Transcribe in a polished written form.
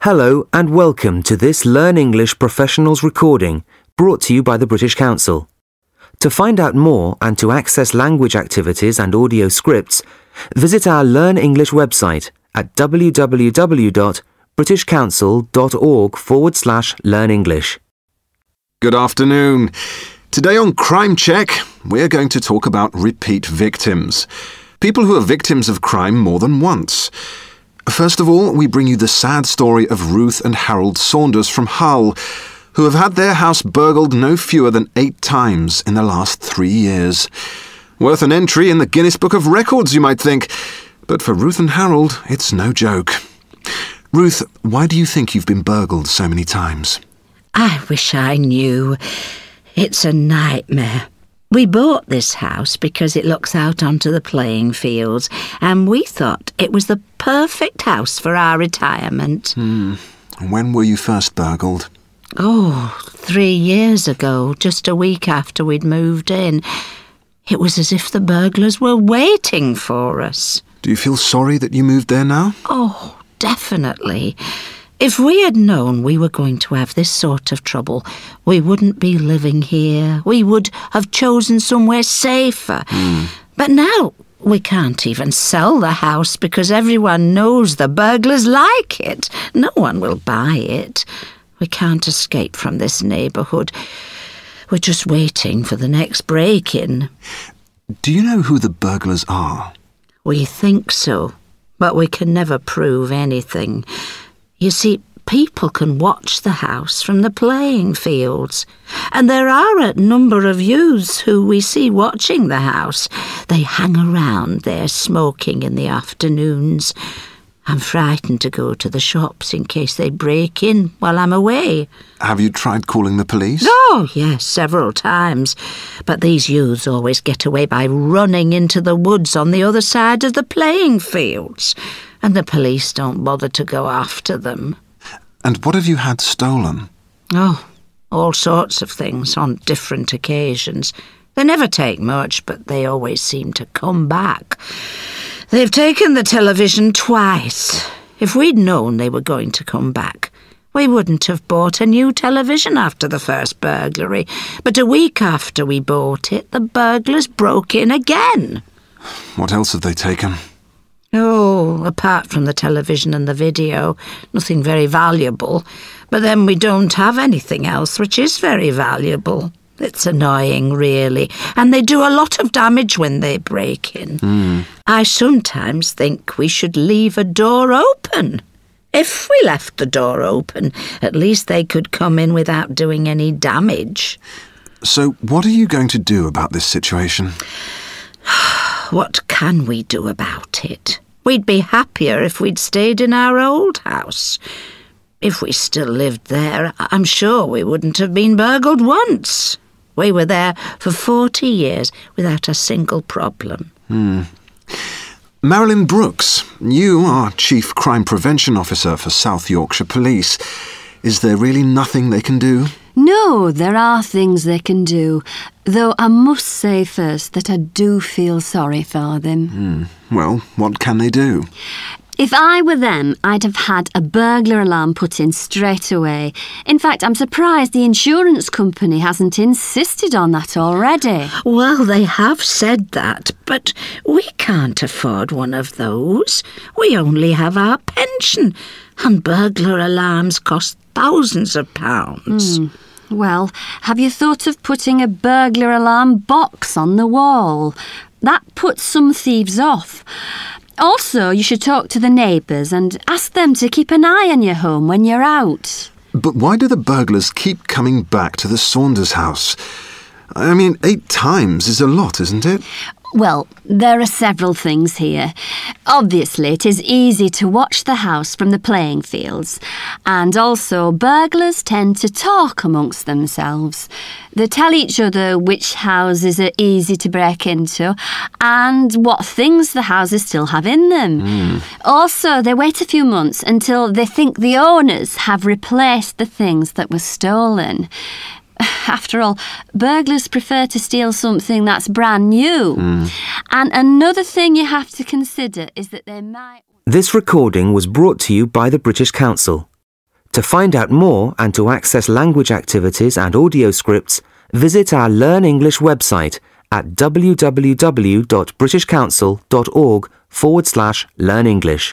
Hello and welcome to this Learn English Professionals recording brought to you by the British Council. To find out more and to access language activities and audio scripts, visit our Learn English website at www.britishcouncil.org/learnenglish. Good afternoon. Today on Crime Check, we're going to talk about repeat victims. People who are victims of crime more than once. First of all, we bring you the sad story of Ruth and Harold Saunders from Hull, who have had their house burgled no fewer than 8 times in the last 3 years. Worth an entry in the Guinness Book of Records, you might think. But for Ruth and Harold, it's no joke. Ruth, why do you think you've been burgled so many times? I wish I knew. It's a nightmare. We bought this house because it looks out onto the playing fields, and we thought it was the perfect house for our retirement. When were you first burgled? 3 years ago, just a week after we'd moved in. It was as if the burglars were waiting for us. Do you feel sorry that you moved there now? Oh, definitely. If we had known we were going to have this sort of trouble, we wouldn't be living here. We would have chosen somewhere safer. But now we can't even sell the house because everyone knows the burglars like it. No one will buy it. We can't escape from this neighbourhood. We're just waiting for the next break-in. Do you know who the burglars are? We think so, but we can never prove anything. You see, people can watch the house from the playing fields, and there are a number of youths who we see watching the house. They hang around there smoking in the afternoons. I'm frightened to go to the shops in case they break in while I'm away. Have you tried calling the police? Oh, yes, several times. But these youths always get away by running into the woods on the other side of the playing fields, and the police don't bother to go after them. And what have you had stolen? Oh, all sorts of things on different occasions. They never take much, but they always seem to come back. They've taken the television twice. If we'd known they were going to come back, we wouldn't have bought a new television after the first burglary. But a week after we bought it, the burglars broke in again. What else have they taken? Oh, apart from the television and the video, nothing very valuable. But then we don't have anything else which is very valuable. It's annoying, really, and they do a lot of damage when they break in. I sometimes think we should leave a door open. If we left the door open, at least they could come in without doing any damage. So what are you going to do about this situation? What can we do about it? We'd be happier if we'd stayed in our old house. If we still lived there, I'm sure we wouldn't have been burgled once. We were there for 40 years without a single problem. Marilyn Brooks, you are Chief Crime Prevention Officer for South Yorkshire Police. Is there really nothing they can do? No, there are things they can do, though I must say first that I do feel sorry for them. Well, what can they do? If I were them, I'd have had a burglar alarm put in straight away. In fact, I'm surprised the insurance company hasn't insisted on that already. Well, they have said that, but we can't afford one of those. We only have our pension, and burglar alarms cost thousands of pounds. Well, have you thought of putting a burglar alarm box on the wall? That puts some thieves off. Also, you should talk to the neighbours and ask them to keep an eye on your home when you're out. But why do the burglars keep coming back to the Saunders house? I mean, 8 times is a lot, isn't it? Well, there are several things here. Obviously, it is easy to watch the house from the playing fields. And also, burglars tend to talk amongst themselves. They tell each other which houses are easy to break into and what things the houses still have in them. Also, they wait a few months until they think the owners have replaced the things that were stolen. After all, burglars prefer to steal something that's brand new. And another thing you have to consider is that they might... This recording was brought to you by the British Council. To find out more and to access language activities and audio scripts, visit our Learn English website at www.britishcouncil.org/learn English.